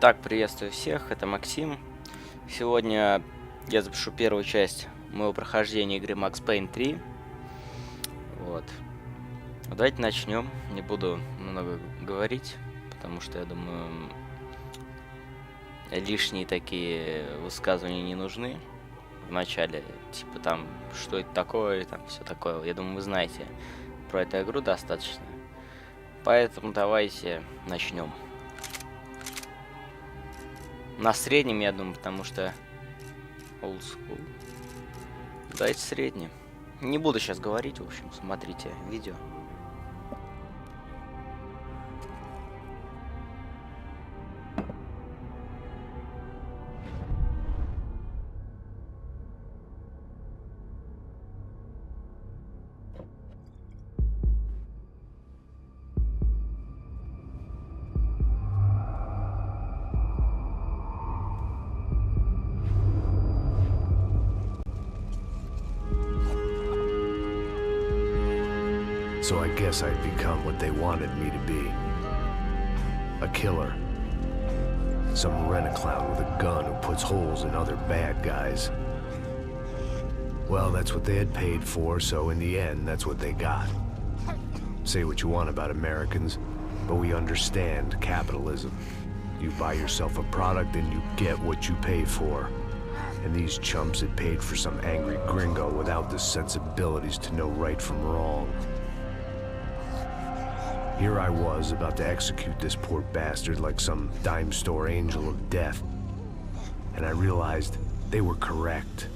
Итак, приветствую всех, это Максим. Сегодня я запишу первую часть моего прохождения игры Max Payne 3. Вот. Давайте начнем. Не буду много говорить, потому что я думаю, лишние такие высказывания не нужны в начале. Типа там, что это такое, и там все такое. Я думаю, вы знаете про эту игру достаточно. Поэтому давайте начнем. На среднем, я думаю, потому что old school. Давайте среднем. Не буду сейчас говорить, в общем, смотрите видео. So I guess I'd become what they wanted me to be. A killer. Some rent-a-clown with a gun who puts holes in other bad guys. Well, that's what they had paid for, so in the end, that's what they got. Say what you want about Americans, but we understand capitalism. You buy yourself a product and you get what you pay for. And these chumps had paid for some angry gringo without the sensibilities to know right from wrong. Here I was, about to execute this poor bastard like some dime store angel of death. And I realized they were correct.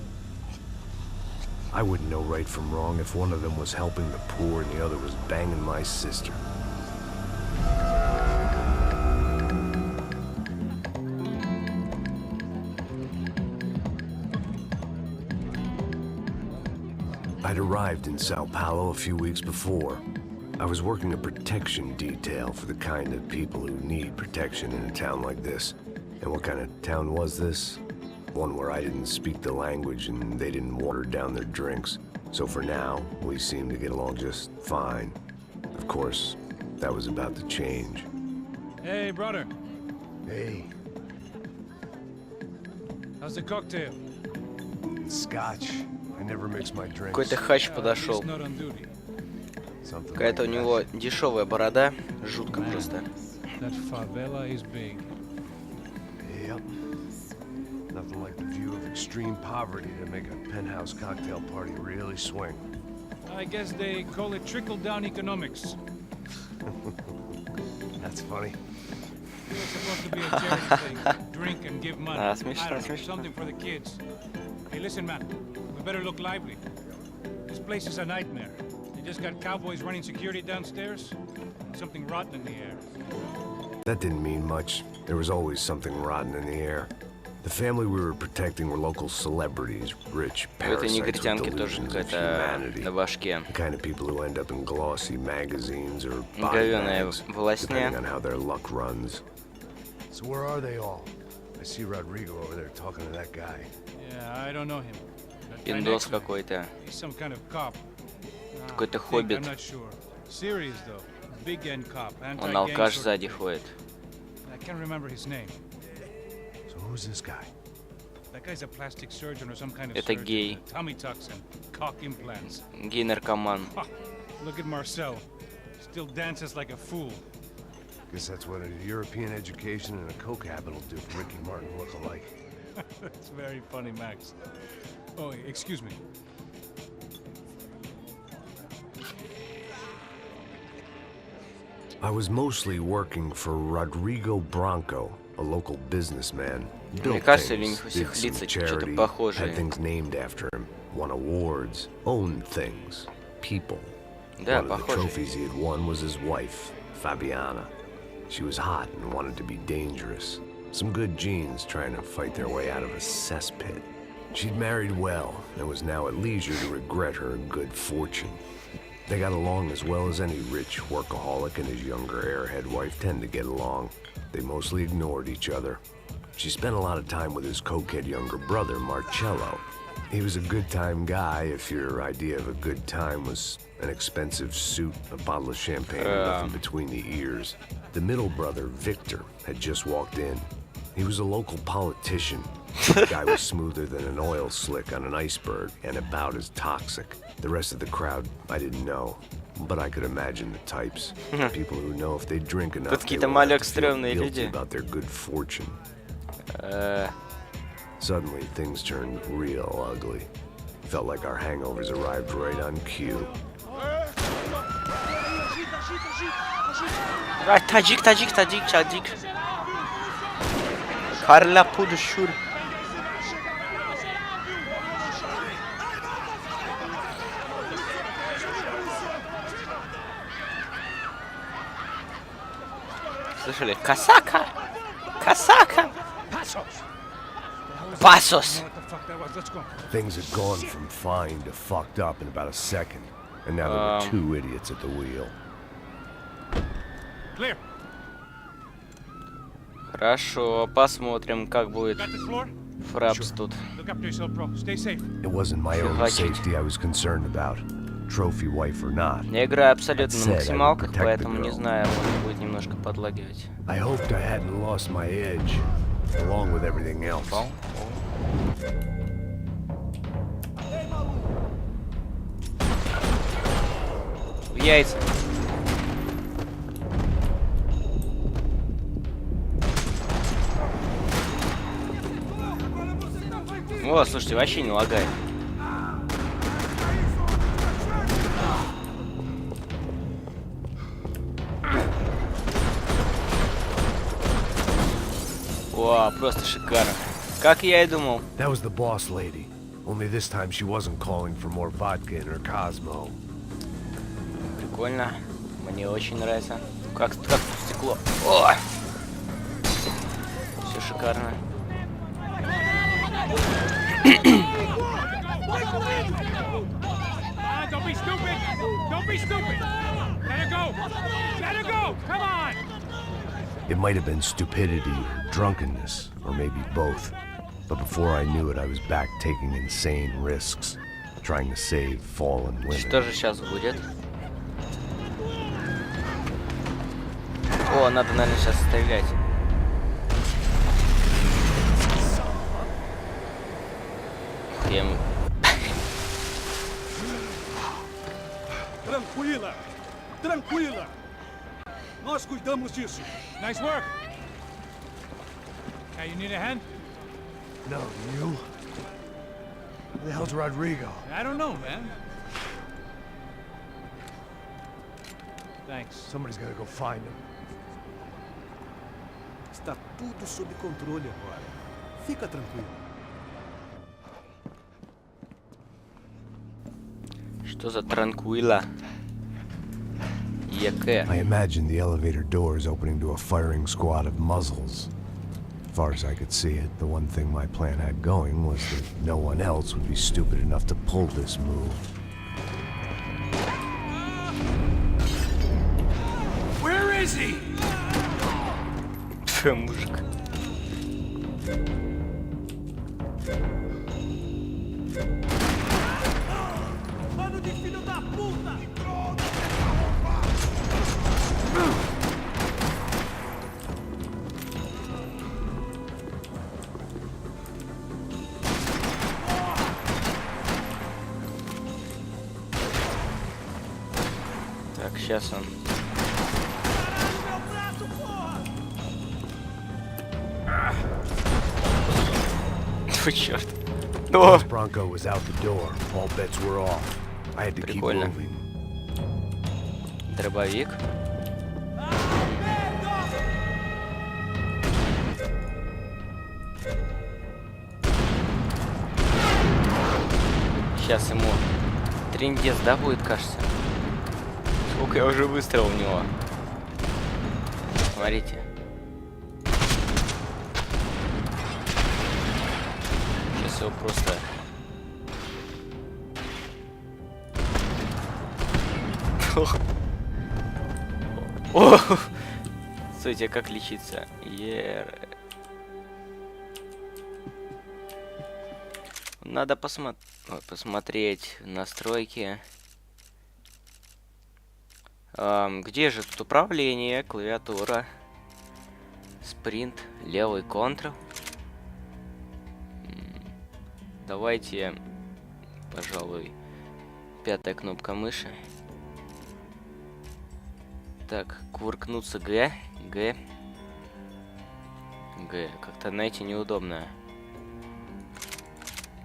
I wouldn't know right from wrong if one of them was helping the poor and the other was banging my sister. I'd arrived in Sao Paulo a few weeks before. I was working a protection detail for the kind of people who need protection in a town like this. And what kind of town was this? One where I didn't speak the language and they didn't water down their drinks. So for now, we seemed to get along just fine. Of course, that was about to change. Hey, brother. Hey. How's the cocktail? Scotch. I never mix my drinks. Какой-то хач подошел. Not on duty. Какая-то у него дешевая борода, жутко просто. That favela is big. Yep. Nothing like the view of extreme poverty to make a penthouse cocktail party really swing. I guess they call it trickle-down economics. That's funny. It's supposed to be a charity thing. Drink and give money. I Смешно, don't know, смешно. something for the kids. Hey, listen, man. We better look lively. This place is a nightmare. They just got cowboys running security downstairs. Something rotten in the air. That didn't mean much. There was always something rotten in the air. The family we were protecting were local celebrities, rich У этой parasites with негритянки тоже delusions of какая-то humanity. на башке. The kind of people who end up in glossy magazines or body Говёная bags, волосня. depending on how their luck runs. So where are they all? I see Rodrigo over there talking to that guy. Yeah, I don't know him. But guy Индос next to him, какой-то. he's some kind of cop. Какой-то I think, хоббит. I'm not sure. Serious though. Big end cop. Он алкаш Anti-gang сзади sort of ходит. thing. I can't remember his name. So who's this guy? That guy's a plastic surgeon or some kind of Это surgeon гей. with tummy tucks and cock implants. Гей-наркоман. Ha, look at Marcel. Still dances like a fool. Guess that's what a European education and a coke habit will do for Ricky Martin look-alike. That's very funny, Max. Oh, excuse me. I was mostly working for Rodrigo Branco, a local businessman. Built кажется, или у things, них у did всех some лица что-то charity, похожие. had things named after him, won awards, owned things, people. Да, One of the похожие. trophies he had won was his wife, Fabiana. She was hot and wanted to be dangerous. Some good genes trying to fight their way out of a cesspit. She'd married well and was now at leisure to regret her good fortune. They got along as well as any rich workaholic and his younger airhead wife tend to get along. They mostly ignored each other. She spent a lot of time with his cokehead younger brother, Marcello. He was a good-time guy if your idea of a good time was an expensive suit, a bottle of champagne, and nothing between the ears. The middle brother, Victor, had just walked in. He was a local politician. The guy was smoother than an oil slick on an iceberg and about as toxic. The rest of the crowd, I didn't know. But I could imagine the types. People who know if they drink enough, they will have to feel guilty about their good fortune. Suddenly, things turned real ugly. Felt like our hangovers arrived right on cue. Tacik. Karla puduşur. Слышали? Касака! Pasos! Things had gone from fine to fucked up in about a second. And now there were two idiots at the wheel. Clear. Хорошо, посмотрим, как будет Got the floor? фрапс тут. Look after yourself, bro. Stay safe. It wasn't my own safety I was concerned about. Trophy wife or not. Я играю абсолютно на максималках, поэтому не знаю, может будет немножко подлагивать. I hoped I hadn't lost my edge, along with everything else. В яйца. О, слушайте, вообще не лагает. О, просто шикарно. Как я и думал. That was the boss lady. Only this time she wasn't calling for more vodka in her Cosmo. Прикольно. Мне очень нравится. Как стекло. О! Все шикарно. Don't be stupid! Don't be stupid! Let her go! Let her go! Come on! It might have been stupidity or drunkenness, or maybe both. But before I knew it, I was back taking insane risks, trying to save fallen women. Что же сейчас будет? О, надо, наверное, сейчас стрелять. Прям... Tranquila. Nós cuidamos disso. Nice work! Hey, you need a hand? No, you? Where the hell's Rodrigo? I don't know, man. Thanks. Somebody's gotta go find him. Está tudo sob controle agora. Fica tranquilo. Что за транкуила? I imagined the elevator doors opening to a firing squad of muzzles. As far as I could see it, the one thing my plan had going was that no one else would be stupid enough to pull this move. Where is he? Мужик. Mano de filho da puta! Так, сейчас он. Ой, черт. Once Bronco was out the door, all bets were off. I had to keep Прикольно. moving. Дробовик. Сейчас ему трындец, да, будет, кажется? Сколько я уже выстрелил в него. Смотрите. Сейчас его просто... О! Стойте, а как лечиться? Надо посмотреть настройки. Где же тут управление, клавиатура, Спринт, левый контр. Давайте, пожалуй, 5-я кнопка мыши. Так, кувыркнуться Г. Г. Г. Как-то, знаете, неудобно.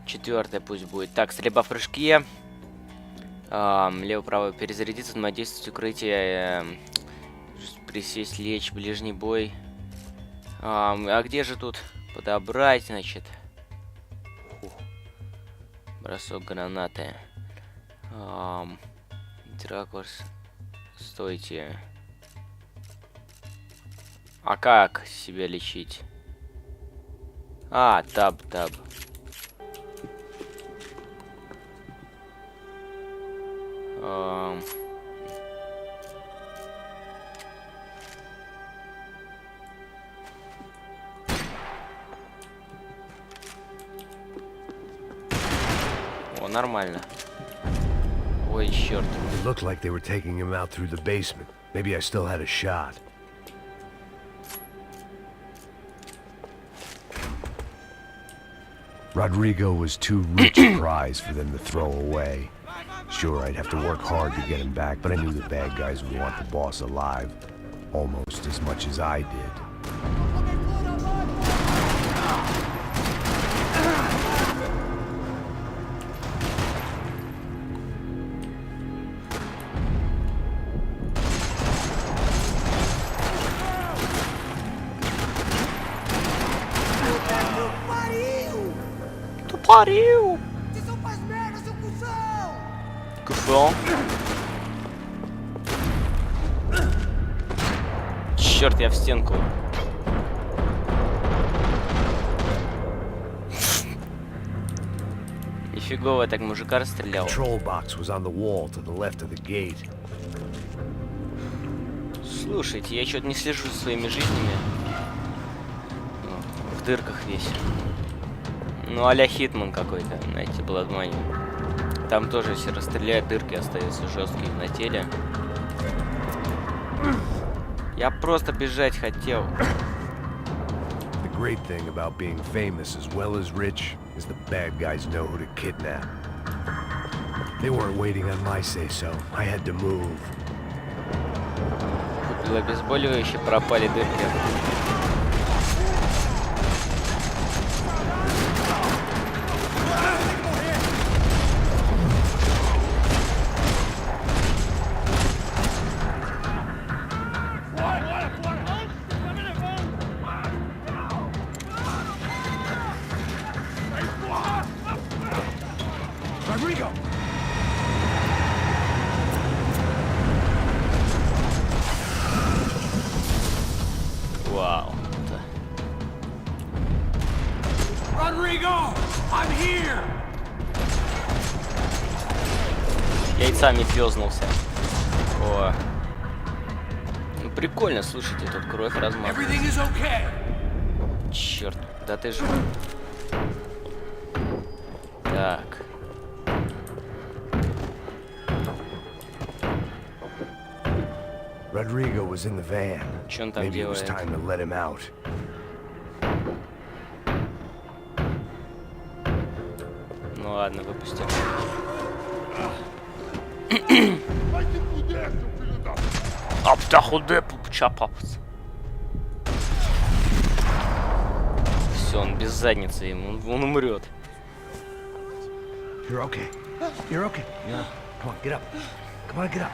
4-я пусть будет. Так, стрельба в прыжке. Лево-право перезарядиться, взаимодействовать, укрытие. Присесть, лечь, ближний бой. А где же тут подобрать, значит? Бросок гранаты. Дракурс. Стойте. А как себя лечить? Таб. О, нормально. Ой, черт. It looked like they were taking him out through the basement. Maybe I still had a shot. Rodrigo was too rich a prize for them to throw away. Sure, I'd have to work hard to get him back, but I knew the bad guys would want the boss alive almost as much as I did. Pariu! Куфон. Черт, я в стенку. Нифигово так мужика расстрелял. Слушайте, я что-то не слежу за своими жизнями. В дырках весь. Ну, а-ля Хитман какой-то, знаете, Бладмани. Там тоже, если расстреляют, дырки остаются жесткие на теле. Я просто бежать хотел. The great thing about being famous as well as rich is the bad guys know who to kidnap. They weren't waiting on my say-so. I had to move. Купил обезболивающее, пропали дырки. Rodrigo! Вау. Rodrigo! I'm here! Яйцами пёзнулся. О. Ну прикольно, слушайте, тут кровь размазана. Okay. Черт, да ты же. Так. Rodrigo was in the van. Что он там Maybe it was делает? time to let him out. Ну ладно, выпустим. Все, он без задницы ему, он умрет. You're okay. You're okay. Yeah. Come on, get up. Come on, get up.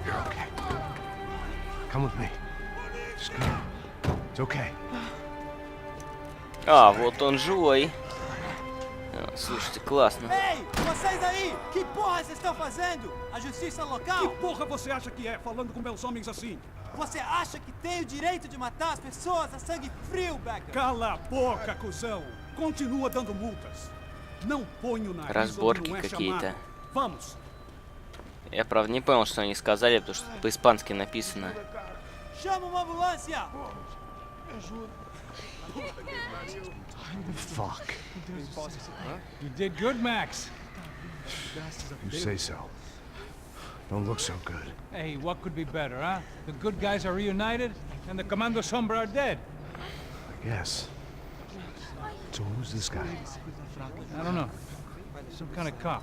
You're okay. Come with me. Just come. It's okay. А, вот он живой. Слушайте, классно. Ei, vocês aí! Que porra vocês estão fazendo? A justiça local? Que porra você acha que é falando com meus homens assim? Você acha que tem o direito de matar as pessoas a sangue frio, Becker? Cala a boca, cuzão! Continua dando multas. Não ponho na Разборки какие-то. Vamos! Я, правда, не понял, что они сказали, потому что по-испански написано. Chama uma ambulância! Fuck. You did good, Max. You say so. Don't look so good. Hey, what could be better, huh? The good guys are reunited, and the Commando Sombra are dead. I guess. So who's this guy? I don't know. Some kind of cop.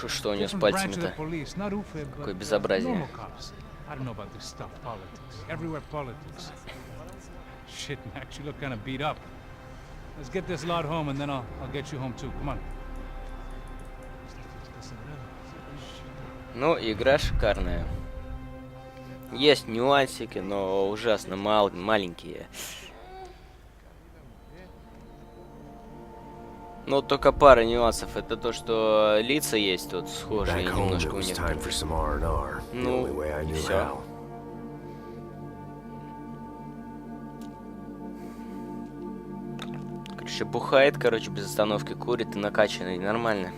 Что у него с Different branch of the пальцами-то? police, not UFE, Какое but безобразие. normal cops. I don't know about this stuff, politics. Everywhere politics. Shit, Max, you look kind of beat up. Let's get this lot home, and then I'll get you home too. Come on. Ну, игра шикарная. Есть нюансики, но ужасно маленькие. Ну, только пара нюансов. Это то, что лица есть тут схожие Back home, немножко it у was них. time for some R&R. The Ну, only way I knew всё. how. Короче, бухает, без остановки, курит и накачанный. Нормально.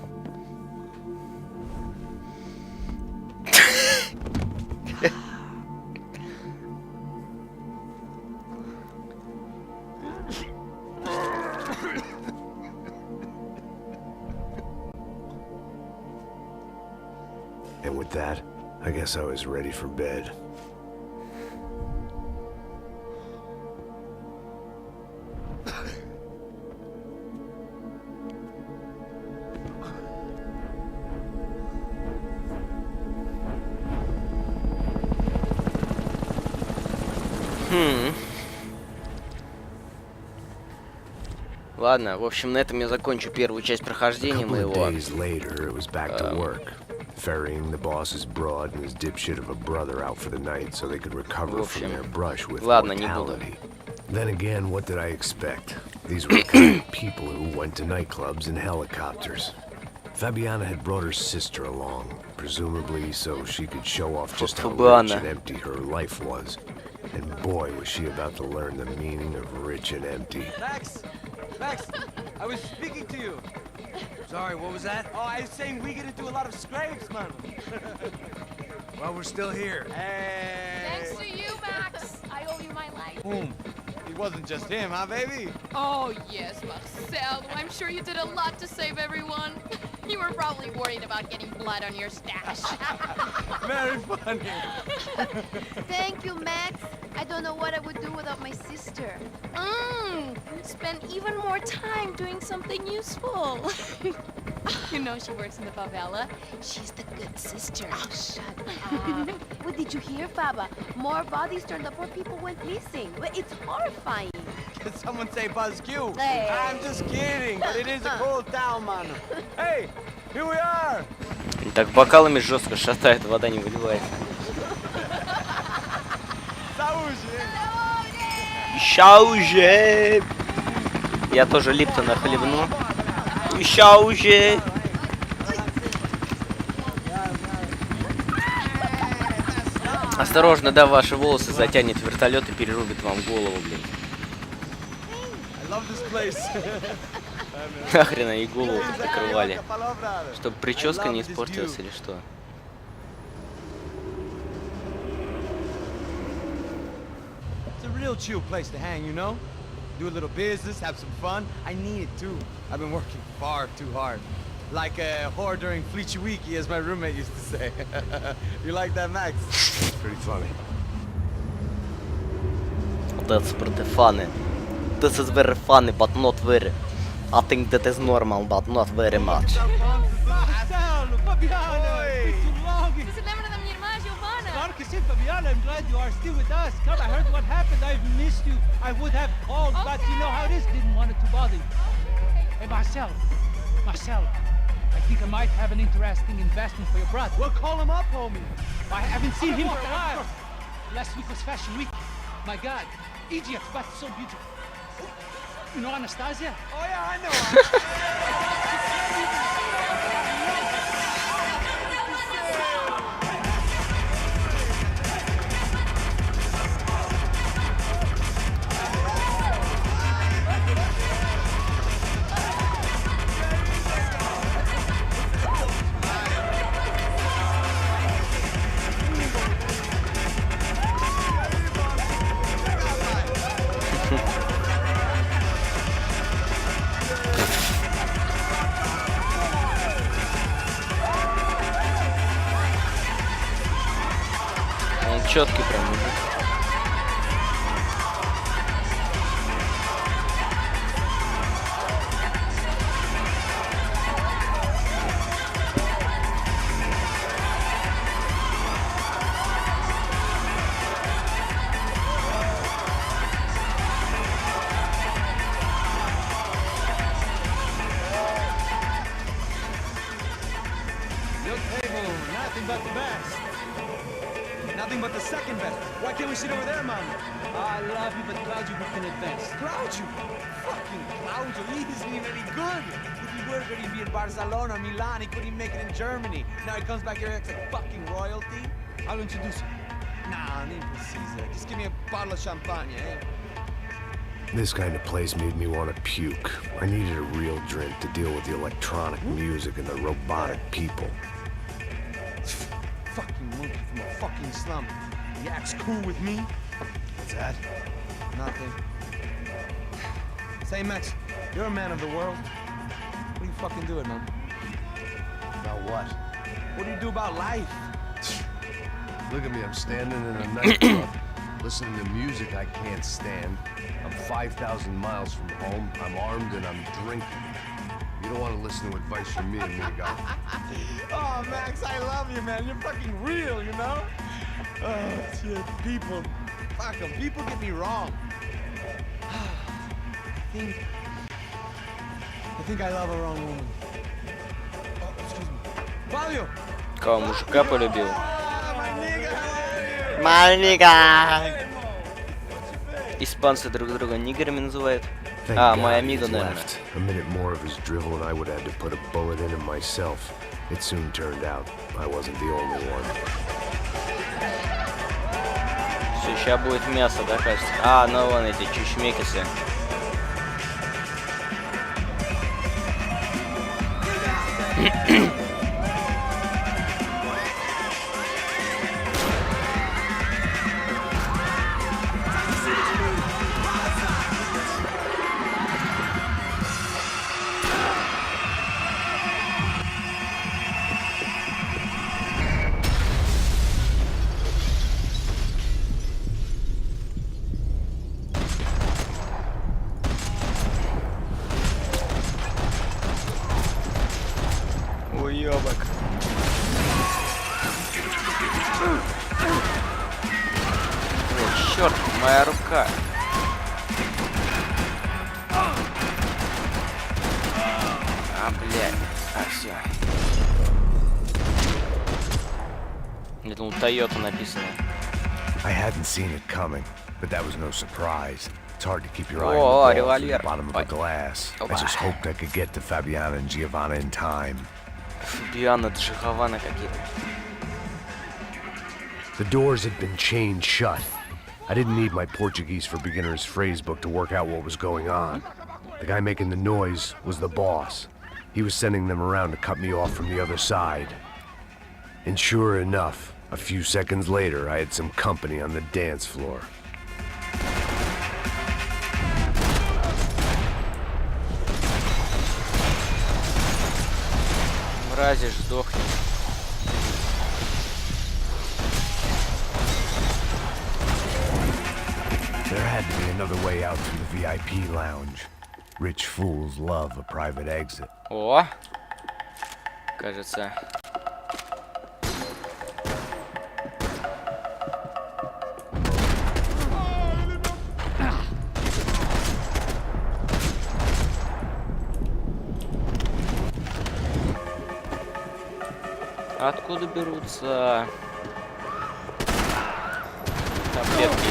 And with that, I guess I was ready for bed. Ладно, в общем, на этом я закончу первую часть прохождения Couple of моего. days later, it was back to work, ferrying the boss's broad and his dipshit of a brother out for the night so they could recover В from общем, their brush with ладно, не буду. mortality. Then again, what did I expect? These were the kind of people who went to nightclubs in helicopters. Fabiana had brought her sister along, presumably so she could show off just how rich Fabiana. and empty her life was. And boy, was she about to learn the meaning of rich and empty. Max, I was speaking to you. Sorry, what was that? Oh, I was saying we get to do a lot of scrapes, man. Well, we're still here. Hey. Thanks to you, Max. I owe you my life. Boom. It wasn't just him, huh, baby? Oh, yes, Marcel. I'm sure you did a lot to save everyone. You were probably worried about getting blood on your stash. Very funny. Thank you, Max. I don't know what I would do without my sister. Spend even more time doing something useful. You know she works in the favela. She's the good sister. Oh, shut up. What did you hear, Baba? More bodies turned up, more people went missing. Well, it's horrifying. Did someone say Buzz Q? Hey. I'm just kidding, but it is a cool town, man. Hey, here we are. Так бокалами жестко шатает, вода не выливается. Ща уже. Я тоже Липтона хлебну. Ща уже. Осторожно, да, ваши волосы затянет вертолет и перерубит вам голову, блин. Нахрена и голову закрывали. Чтобы прическа не испортилась или что? It's a real chill place to hang, you know? Do a little business, have some fun. I need it too. I've been working far too hard. Like a whore during Fleechy Weeky, as my roommate used to say. You like that, Max? Pretty funny. That's pretty funny. This is very funny, but not very. I think that is normal, but not very much. Fabiana, I'm glad you are still with us. Come, I heard what happened. I've missed you. I would have called, but you know how it is. Didn't want it to bother you. Hey, Marcel, I think I might have an interesting investment for your brother. Well, call him up, homie. I haven't seen him for a while. Last week was Fashion Week. My God, Egypt, but so beautiful. You know Anastasia? Oh, yeah, I know her. четкий прям мужик. Your table, nothing but the best. Nothing but the second best. Why can't we sit over there, man? I love you, but Claudio booked it best. Claudio! Fucking Claudio, he isn't even any good. If he were good, he'd be in Barcelona, Milan, he couldn't even make it in Germany. Now he comes back here and acts like fucking royalty. I'll introduce you. Nah, need precisa. Just give me a bottle of champagne, eh? This kind of place made me want to puke. I needed a real drink to deal with the electronic music and the robotic people. Fucking monkey from a fucking slum. He acts cool with me. What's that? Nothing. Say, Max, you're a man of the world. What are you fucking doing, man? About what? What do you do about life? Look at me, I'm standing in a nightclub, listening to music I can't stand. I'm 5,000 miles from home, I'm armed and I'm drinking. You don't want to listen to advice from me, amigo. Oh, Max, I love you, man. You're fucking real, you know? Oh, shit. People. Fuck them. People get me wrong. I think I love a wrong woman. Oh, excuse me. Fabio! Кого мужика полюбил? My nigga, how are you? Маленько! Испанцы друг друга нигерами называют. Thank А, God мой he's амиго, наверное. left. A minute more of his drivel and I would have had to put a bullet in him myself. It soon turned out I wasn't the only one. Все, сейчас будет мясо, да, кажется? А, ну вон эти чучмекисы. Уёбок. О, черт, моя рука. А, блядь. А, все. Я думал, Toyota написано. I hadn't seen it coming, but that was no surprise. It's hard to keep your eye О, on the ball from the револьвер. bottom of a glass. I just hoped I could get to Fabiana and Giovanna in time. Фабиана, Джихована какие-то. The doors had been chained shut. I didn't need my Portuguese for Beginners phrase book to work out what was going on. The guy making the noise was the boss. He was sending them around to cut me off from the other side. And sure enough, a few seconds later, I had some company on the dance floor. Мразишь, сдохни. There had to be another way out through the VIP lounge. Rich fools love a private exit. О! Кажется. Откуда берутся таблетки?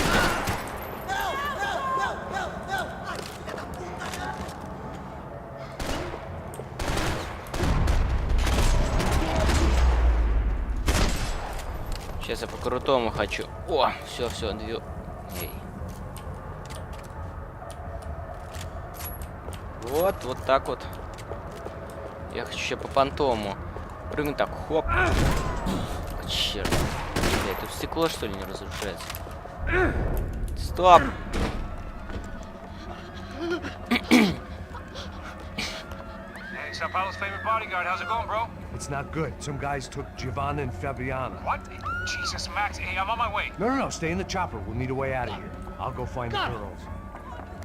Сейчас я по-крутому хочу. О, все, две. Эй. Вот так вот. Я хочу еще по-понтому. Прыгнуть так, хоп. Черт. Блядь, тут стекло, что ли, не разрушается? Стоп! Hey, Sao Paulo's favorite bodyguard. How's it going, bro? It's not good. Some guys took Giovanna and Fabiana. What? Jesus, Max. Hey, I'm on my way. No, stay in the chopper. We'll need a way out of here. I'll go find the girls.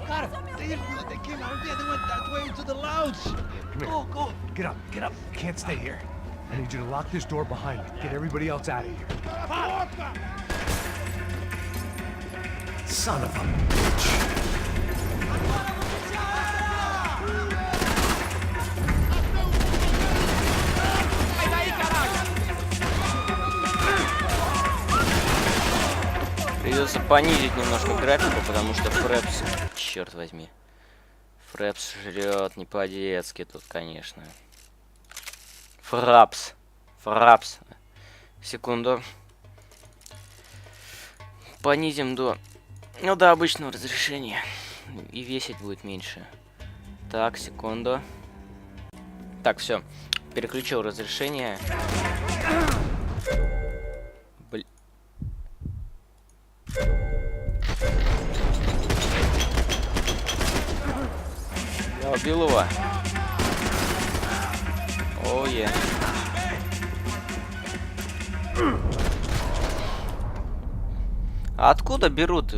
Got it. They didn't do it. They came out here. They went that way into the lounge. Come here. Go. Get up. You can't stay here. I need you to lock this door behind me. Get everybody else out of here. Son of a bitch. Придется понизить немножко графику, потому что Фрепс, черт возьми, Фрепс жрет не по-детски тут, конечно. Фрапс. Секунду. Понизим до обычного разрешения. И весить будет меньше. Так, секунду. Так, все. Переключил разрешение. Я убил его. Оу-е. А откуда берут?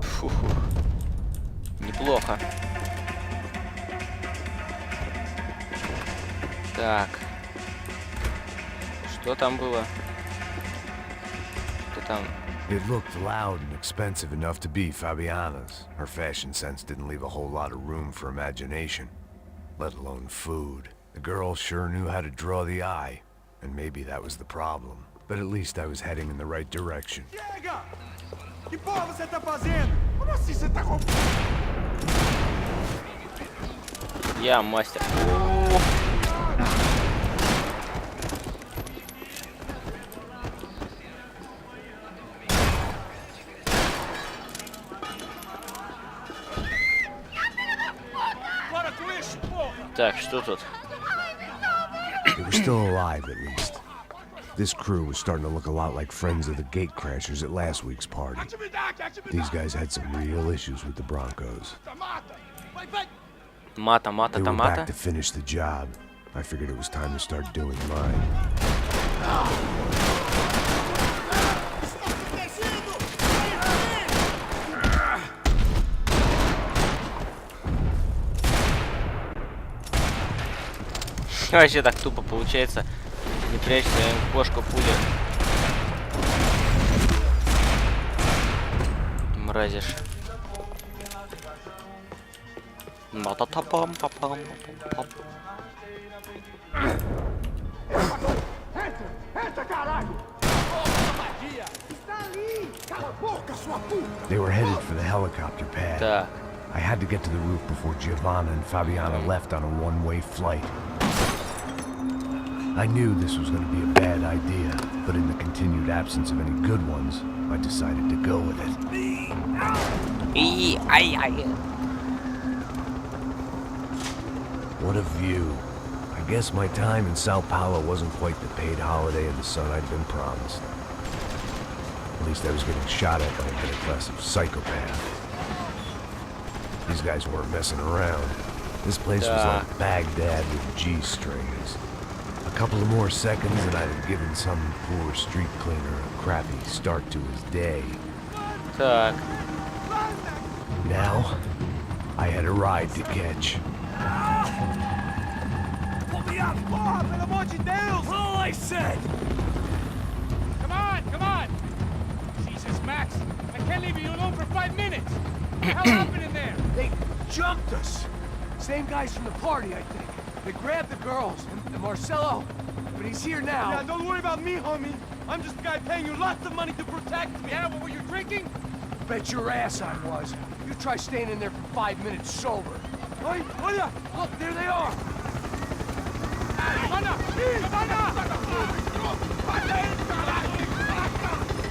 Фу. Неплохо. Так. Что там было? Что там? It looked loud and expensive enough to be Fabiana's. Her fashion sense didn't leave a whole lot of room for imagination, let alone food. The girl sure knew how to draw the eye, and maybe that was the problem. But at least I was heading in the right direction. Chega! Que porra você tá fazendo? Como assim você tá roubando? Я мастер. Так, что тут? They were still alive, at least. This crew was starting to look a lot like friends of the gatecrashers at last week's party. These guys had some real issues with the Broncos. Мата, They were back томата. to finish the job. I figured it was time to start doing mine. Вообще так тупо получается. Не прячься, кошка пуля. Мразишь. They were headed for the helicopter pad. Так. I had to get to the roof before Giovanna and Fabiana left on a one-way flight. I knew this was going to be a bad idea, but in the continued absence of any good ones, I decided to go with it. What a view. I guess my time in Sao Paulo wasn't quite the paid holiday in the sun I'd been promised. At least I was getting shot at by a middle-class psychopath. These guys weren't messing around. This place was like Baghdad with G-strings. A couple of more seconds and I'd have given some poor street cleaner a crappy start to his day. Так. Now, I had a ride to catch. All I said! Come on! Jesus, Max. I can't leave you alone for 5 minutes. What the hell happened in there? They jumped us. Same guys from the party, I think. They grabbed the girls and Marcelo, but he's here now. Yeah, don't worry about me, homie. I'm just a guy paying you lots of money to protect me. Yeah, what were you drinking? Bet your ass I was. You try staying in there for 5 minutes sober. Oi, olha! Look, there they are. Giovanna!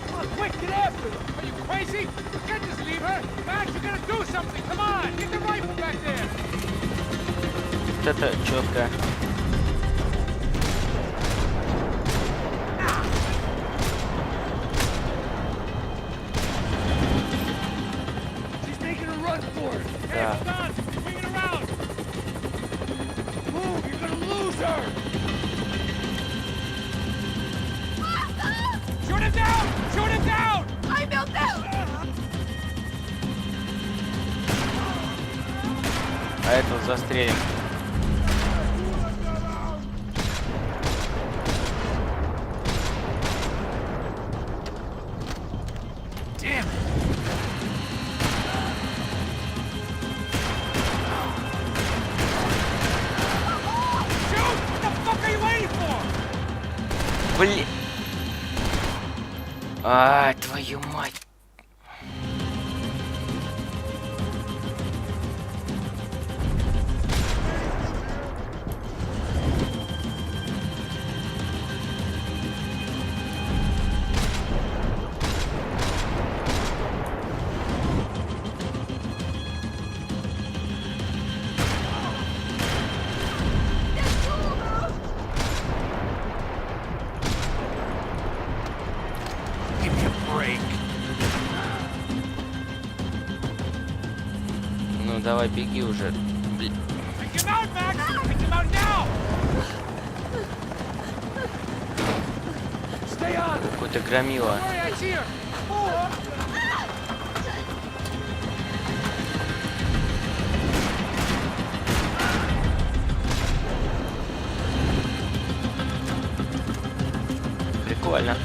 Come on, quick, get after them. Are you crazy? You can't just leave her. Max, you gotta do something. Come on, get the rifle back there. Вот это четко. run for it. Да. Hold on. Swing it around. Move, you're gonna lose her. Shoot him down! Shoot him down! I built down! А этого застрелим. Damn it. Shoot! What the fuck are you waiting for? Блин. Ай, твою мать. Give me a break. Ну давай, беги уже. Блин. Take him out, Max! Take him out now! Stay on. Какой-то громила. Hurry, I see her. Прикольно.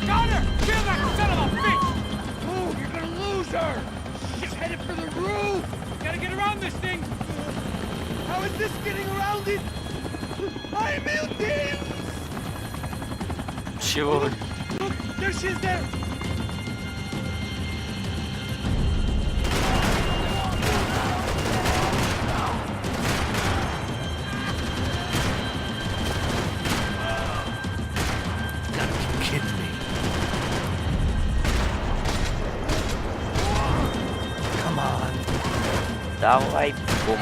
Got her! Kill that son of a bitch! Move, you're gonna lose her. She's headed for the roof. Gotta get around this thing! How is this getting around it? I'm in. Чего? Look, there she is there. Gotta be kidding me. Come on. Давай, бум.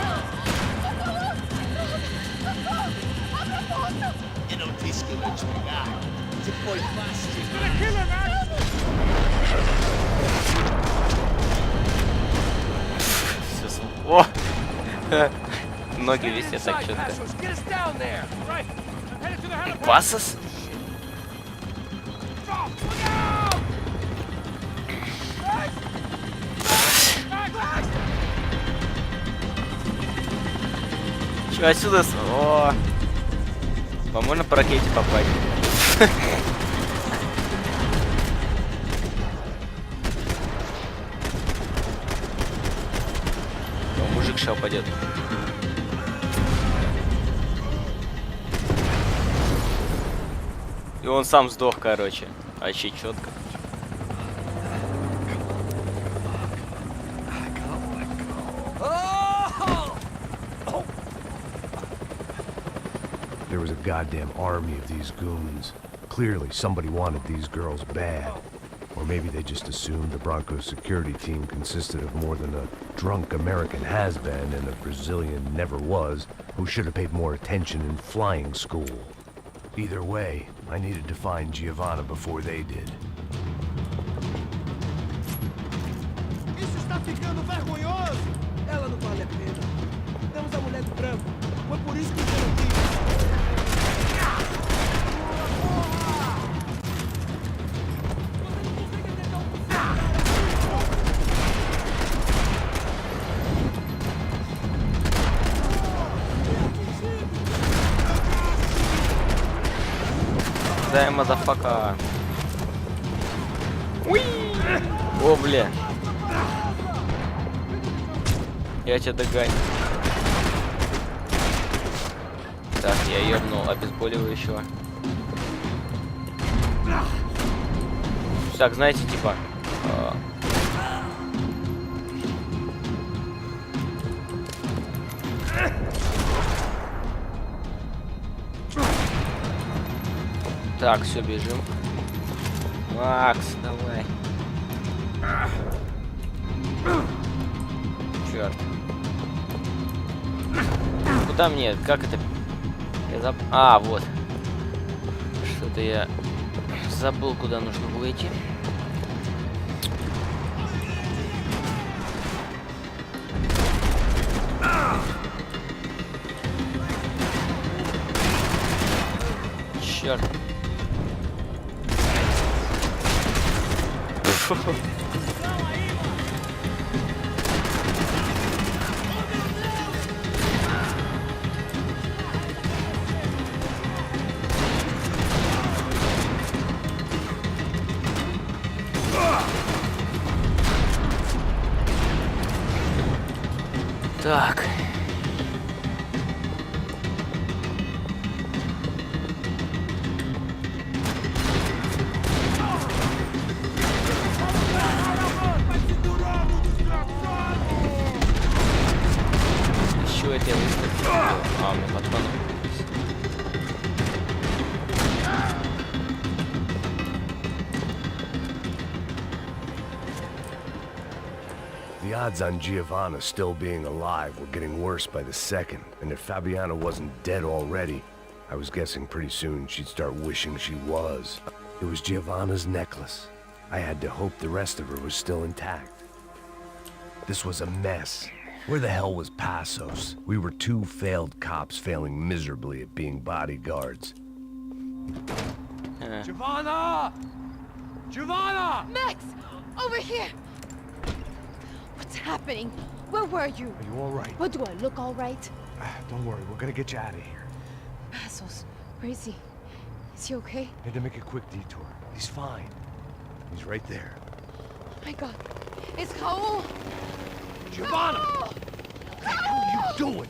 E non ti scrivo spiegare. Se poi passi. Gonna kill her, Max! Всё О! Ноги висят так четко. Get us down there. Right. I'm headed to the helipad. Пасос? Drop! Look out! Max! Чё, отсюда? О! По-моему, по ракете попасть. О, мужик сейчас упадет. И он сам сдох, короче. Вообще четко. There was a goddamn army of these goons. Clearly, somebody wanted these girls bad. Or maybe they just assumed the Broncos security team consisted of more than a drunk American has-been and a Brazilian never-was who should have paid more attention in flying school. Either way, I needed to find Giovanna before they did. Isso está ficando vergonhoso! Ela não vale a pena. Temos a mulher do branco. Foi por isso que eu aqui. Да, мазафака. Уи! О, бля. Я тебя догоню. Так, я ёбнул обезболивающего. Так, знаете, типа... Так, все, бежим. Макс, давай. Черт. там нет? Как это? А, вот. Что-то я забыл, куда нужно было идти. Черт. Так. Еще это я выставил. А, у меня патроны. The odds on Giovanna still being alive were getting worse by the second, and if Fabiana wasn't dead already, I was guessing pretty soon she'd start wishing she was. It was Giovanna's necklace. I had to hope the rest of her was still intact. This was a mess. Where the hell was Passos? We were two failed cops failing miserably at being bodyguards. Giovanna! Giovanna! Max! Over here! What's happening? Where were you? Are you all right? What, do I look all right? Don't worry, we're gonna get you out of here. Passos, where is he? Is he okay? Had to make a quick detour. He's fine. He's right there. Oh my god. It's Raul! Giovanna! Raul! What the hell are you doing?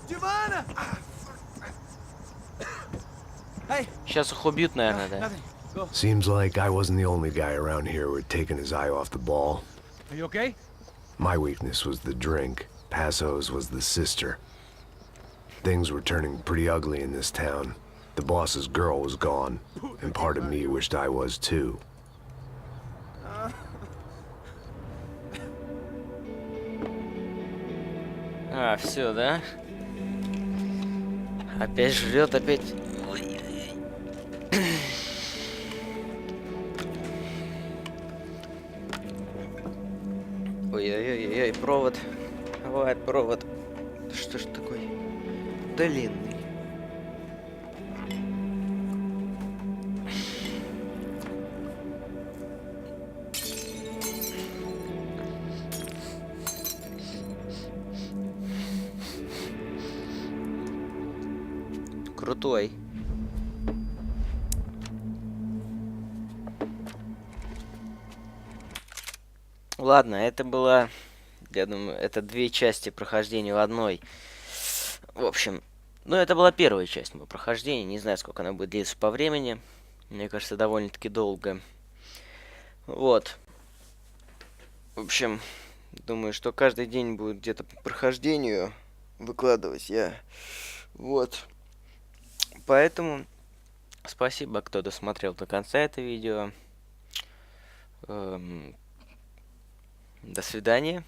Giovanna! Hey. Сейчас их убьют, наверное, да? Nothing. Go. Seems like I wasn't the only guy around here who had taken his eye off the ball. Are you okay? My weakness was the drink. Passos was the sister. Things were turning pretty ugly in this town. The boss's girl was gone, and part of me wished I was too. А, все, да? Опять жрет, опять... Ой-ой-ой-ой, провод. Бывает провод. Что ж такой длинный? Крутой. Ладно, это было, я думаю, это две части прохождения в одной. В общем, ну это была первая часть моего прохождения. Не знаю, сколько она будет длиться по времени. Мне кажется, довольно-таки долго. Вот. В общем, думаю, что каждый день будет где-то по прохождению выкладывать я. Вот. Поэтому спасибо, кто досмотрел до конца это видео. До свидания.